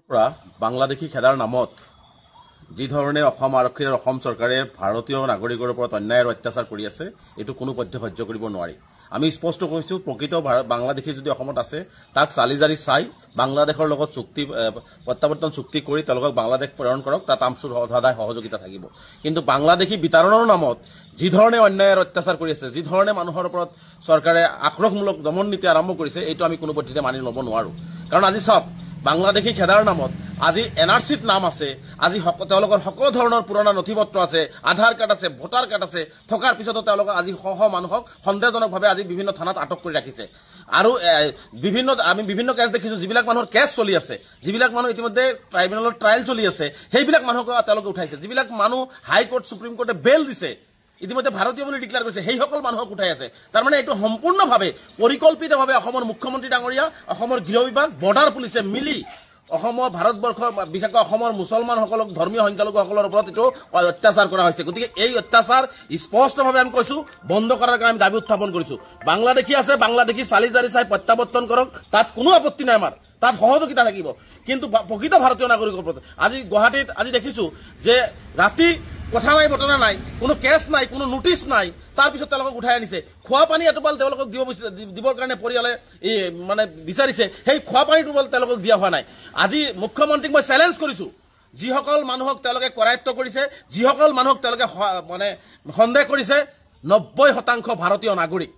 পৰা বাংলাদেশী খেদাৰ নামত যি ধৰণে অসম আৰক্ষী আৰু অসম চৰকাৰে ভাৰতীয় নাগৰিকৰ ওপৰত অন্যায় আৰু অত্যাচাৰ কৰি আছে এইটো কোনো পধ্যে সহ্য কৰিব নোৱাৰি। আমি স্পষ্ট কৈছো প্ৰকৃত বাংলাদেশী যদি অসমত আছে তাক চালিজাৰি চাই বাংলাদেশৰ লগত চুক্তি প্ৰত্যাৱৰ্তন চুক্তি কৰি তেওঁলোকক বাংলাদেশ প্ৰেৰণ কৰক, তাত আমচুৰ সদায় সহযোগিতা থাকিব। কিন্তু বাংলাদেশী বিতৰণৰ নামত যি ধৰণে অন্যায় আৰু অত্যাচাৰ কৰি আছে, যি ধৰণে মানুহৰ ওপৰত চৰকাৰে আক্ৰোশমূলক দমন নীতি আৰম্ভ কৰিছে, এইটো আমি কোনো পদ্ধতিতে মানি ল'ব নোৱাৰো। কাৰণ আজি চাওক, বাংলাদেশী খেদাৰ নামত আজি NRCত নাম আছে, আজি তেওঁলোকৰ সকলো ধৰণৰ পুৰণা নথি পত্ৰ আছে, আধাৰ কাৰ্ড আছে, ভোটাৰ কাৰ্ড আছে, থকাৰ পিছতো তেওঁলোকক আজি শ মানুহক সন্দেহজনকভাৱে আজি বিভিন্ন থানাত আটক কৰি ৰাখিছে। আৰু আমি বিভিন্ন কেছ দেখিছো, যিবিলাক মানুহৰ কেছ চলি আছে, যিবিলাক মানুহ ইতিমধ্যে ট্ৰাইব্যুনেলৰ ট্ৰায়েল চলি আছে, সেইবিলাক মানুহক তেওঁলোকে উঠাইছে। যিবিলাক মানুহ হাইকোৰ্ট সুপ্ৰিম কোৰ্টে বেল দিছে, ইতিমধ্যে ভাৰতীয় বুলি ডিক্লেয়াৰ কৰিছে, সেইসকল মানুহক উঠাই আছে। তাৰমানে এইটো সম্পূৰ্ণভাৱে পৰিকল্পিতভাৱে অসমৰ মুখ্যমন্ত্ৰী ডাঙৰীয়া, অসমৰ গৃহ বিভাগ, বৰ্ডাৰ পুলিচে মিলি অসমৰ ভাৰতবৰ্ষৰ বিশেষকৈ অসমৰ মুছলমানসকলক, ধৰ্মীয় সংখ্যালঘুসকলৰ ওপৰত এইটো অত্যাচাৰ কৰা হৈছে। গতিকে এই অত্যাচাৰ স্পষ্টভাৱে আমি কৈছো বন্ধ কৰাৰ কাৰণে আমি দাবী উত্থাপন কৰিছো। বাংলাদেশী আছে, বাংলাদেশী চালিজাৰি চাই প্ৰত্যাৱৰ্তন কৰক, তাত কোনো আপত্তি নাই আমাৰ, তাত সহযোগিতা থাকিব। কিন্তু প্ৰকৃত ভাৰতীয় নাগৰিকৰ ওপৰত আজি গুৱাহাটীত আজি দেখিছো যে ৰাতি কথা নাই, বতৰা নাই, কোনো কেছ নাই, কোনো নোটিছ নাই, তাৰপিছত তেওঁলোকক উঠাই আনিছে। খোৱা পানী এটোপাল তেওঁলোকক দিবৰ কাৰণে পৰিয়ালে মানে বিচাৰিছে, সেই খোৱা পানী টোপাল তেওঁলোকক দিয়া হোৱা নাই। আজি মুখ্যমন্ত্ৰীক মই চেলেঞ্জ কৰিছো, যিসকল মানুহক তেওঁলোকে কৰায়ত্ব কৰিছে, যিসকল মানুহক তেওঁলোকে মানে সন্দেহ কৰিছে, 90% ভাৰতীয় নাগৰিক।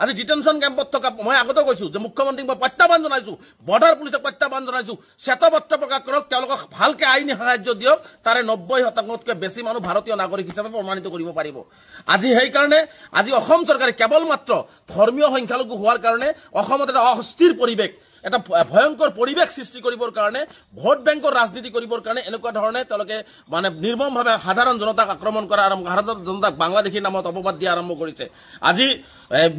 আজি ডিটেনশ্যন কেম্পত থকা, মই আগতে কৈছো যে মুখ্যমন্ত্ৰীক মই প্ৰত্যাহ্বান জনাইছো, বৰ্ডাৰ পুলিচক প্ৰত্যাহ্বান জনাইছো, শ্বেতপত্ৰ প্ৰকাশ কৰক, তেওঁলোকক ভালকে আইনী সাহায্য দিয়ক, তাৰে 90%তকৈ বেছি মানুহ ভাৰতীয় নাগৰিক হিচাপে প্ৰমাণিত কৰিব পাৰিব। আজি সেইকাৰণে আজি অসম চৰকাৰে কেৱল মাত্ৰ ধৰ্মীয় সংখ্যালঘু হোৱাৰ কাৰণে অসমত এটা অস্থিৰ পৰিৱেশ, এটা ভয়ংকৰ পৰিৱেশ সৃষ্টি কৰিবৰ কাৰণে, ভোট বেংকৰ ৰাজনীতি কৰিবৰ কাৰণে এনেকুৱা ধৰণে তেওঁলোকে মানে নিৰ্মমভাৱে সাধাৰণ জনতাক আক্ৰমণ কৰা আৰম্ভ, সাধাৰণ জনতাক বাংলাদেশীৰ নামত অপবাদ দিয়া আৰম্ভ কৰিছে। আজি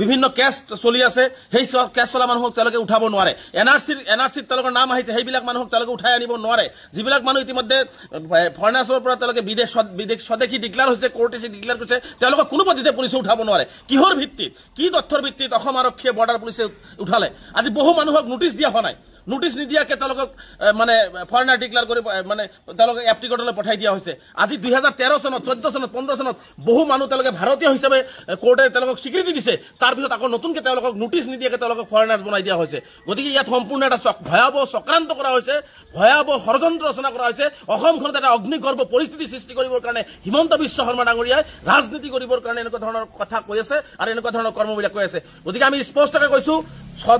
বিভিন্ন কেছ চলি আছে, সেই কেছ চলা মানুহক তেওঁলোকে উঠাব নোৱাৰে। NRCত তেওঁলোকৰ নাম আহিছে, সেইবিলাক মানুহক তেওঁলোকে উঠাই আনিব নোৱাৰে। যিবিলাক মানুহ ইতিমধ্যে ফৰেনাৰ্ছৰ পৰা তেওঁলোকে স্বদেশী ডিক্লেয়াৰ হৈছে, কোৰ্টে ডিক্লেয়াৰ কৰিছে, তেওঁলোকক কোনো পদ্ধতিতে পুলিচে উঠাব নোৱাৰে। কিহৰ ভিত্তিত, কি তথ্যৰ ভিত্তিত অসম আৰক্ষীয়ে, বৰ্ডাৰ পুলিচে উঠালে? আজি বহু মানুহক নোটিছ দিয়া হোৱা নাই, নোটিছ নিদিয়াকে তেওঁলোকক মানে ফৰেনাৰ ডিক্লেয়াৰ কৰি মানে তেওঁলোকক এপ্টিকটলৈ পঠাই দিয়া হৈছে। আজি 2013 চনত, 14 চনত, 15 চনত বহু মানুহ তেওঁলোকে ভাৰতীয় হিচাপে কোৰ্টে তেওঁলোকক স্বীকৃতি দিছে, তাৰপিছত আকৌ নতুনকে তেওঁলোকক নোটিছ নিদিয়াকে তেওঁলোকক ফৰেনাৰ বনাই দিয়া হৈছে। গতিকে ইয়াত সম্পূৰ্ণ এটা ভয়াৱহ চক্ৰান্ত কৰা হৈছে, ভয়াৱহ ষড়যন্ত্ৰ ৰচনা কৰা হৈছে। অসমখনত এটা অগ্নিগৰ্ভ পৰিস্থিতি সৃষ্টি কৰিবৰ কাৰণে হিমন্ত বিশ্ব শৰ্মা ডাঙৰীয়াই ৰাজনীতি কৰিবৰ কাৰণে এনেকুৱা ধৰণৰ কথা কৈ আছে আৰু এনেকুৱা ধৰণৰ কৰ্মবিলাক কৈ আছে। গতিকে আমি স্পষ্টকৈ কৈছো,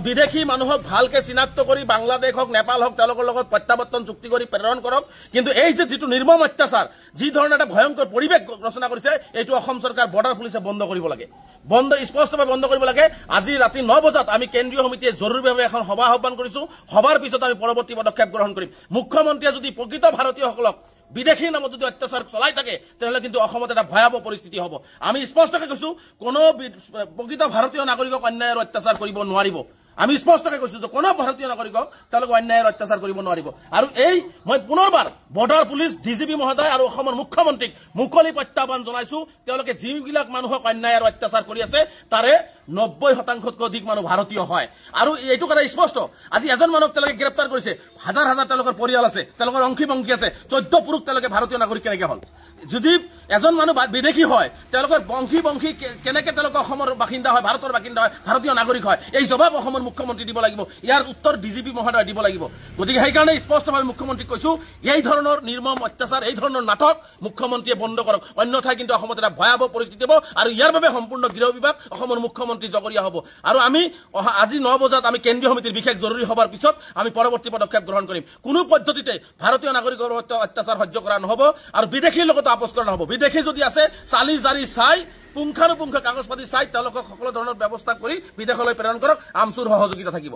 বিদেশী মানুহক ভালকে চিনাক্ত কৰি বাংলাদেশ হওক, নেপাল হওক, তেওঁলোকৰ লগত প্ৰত্যাৱৰ্তন চুক্তি কৰি প্ৰেৰণ কৰক। কিন্তু এই যে যিটো নিৰ্মম অত্যাচাৰ, যি ধৰণে এটা ভয়ংকৰ পৰিৱেশ ৰচনা কৰিছে, এইটো অসম চৰকাৰ, বৰ্ডাৰ পুলিচে বন্ধ কৰিব লাগে, স্পষ্টভাৱে বন্ধ কৰিব লাগে। আজি ৰাতি 9 বজাত আমি কেন্দ্ৰীয় সমিতিয়ে জৰুৰীভাৱে এখন সভা আহ্বান কৰিছো। সভাৰ পিছত আমি পৰৱৰ্তী পদক্ষেপ গ্ৰহণ কৰিম। মুখ্যমন্ত্ৰীয়ে যদি প্ৰকৃত ভাৰতীয়সকলক বিদেশীৰ নামত যদি অত্যাচাৰ চলাই থাকে, তেনেহ'লে কিন্তু অসমত এটা ভয়াৱহ পৰিস্থিতি হ'ব। আমি স্পষ্টকৈ কৈছো, কোনো প্ৰকৃত ভাৰতীয় নাগৰিকক অন্যায় আৰু অত্যাচাৰ কৰিব নোৱাৰিব। আমি স্পষ্টকৈ কৈছো যে কোনো ভাৰতীয় নাগৰিকক তেওঁলোকে অন্যায় আৰু অত্যাচাৰ কৰিব নোৱাৰিব। আৰু মই পুনৰবাৰ বৰ্ডাৰ পুলিচ, DGP মহোদয় আৰু অসমৰ মুখ্যমন্ত্ৰীক মুকলি প্ৰত্যাহ্বান জনাইছো, তেওঁলোকে যিবিলাক মানুহক অন্যায় আৰু অত্যাচাৰ কৰি আছে, তাৰে 90%তকৈ অধিক মানুহ ভাৰতীয় হয়। আৰু এইটো কথা স্পষ্ট, আজি এজন মানুহক তেওঁলোকে গ্ৰেপ্তাৰ কৰিছে, হাজাৰ হাজাৰ তেওঁলোকৰ পৰিয়াল আছে, তেওঁলোকৰ অংশী বংশী আছে, 14 পুৰুষ তেওঁলোকে ভাৰতীয় নাগৰিক কেনেকে হ'ল? যদি এজন মানুহ বিদেশী হয়, তেওঁলোকৰ বংশী কেনেকে তেওঁলোকে অসমৰ বাসিন্দা হয়, ভাৰতৰ বাসিন্দা হয়, ভাৰতীয় নাগৰিক হয়? এই জবাব অসমৰ মুখ্যমন্ত্ৰী দিব লাগিব, ইয়াৰ উত্তৰ DGP মহোদয় দিব লাগিব। গতিকে সেইকাৰণে স্পষ্টভাৱে মুখ্যমন্ত্ৰীক কৈছো, এই ধৰণৰ নিৰ্মম অত্যাচাৰ, এই ধৰণৰ নাটক মুখ্যমন্ত্ৰীয়ে বন্ধ কৰক, অন্যথাই কিন্তু অসমত এটা ভয়াৱহ পৰিস্থিতি হ'ব। আৰু ইয়াৰ বাবে সম্পূৰ্ণ গৃহ বিভাগ, অসমৰ মুখ্যমন্ত্ৰী জগৰীয়া হ'ব। আৰু আমি আজি 9 বজাত আমি কেন্দ্ৰীয় সমিতিৰ বিশেষ জৰুৰী সভাৰ পিছত আমি পৰৱৰ্তী পদক্ষেপ গ্ৰহণ কৰিম। কোনো পদ্ধতিতে ভাৰতীয় নাগৰিকৰ অত্যাচাৰ সহ্য কৰা নহ'ব আৰু বিদেশীৰ লগত আপোচ কৰা নহ'ব। বিদেশী যদি আছে, চালি জাৰি চাই, পুংখানুপুংখ কাগজ পাতি চাই তেওঁলোকক সকলো ধৰণৰ ব্যৱস্থা কৰি বিদেশলৈ প্ৰেৰণ কৰক, আমচুৰ সহযোগিতা থাকিব।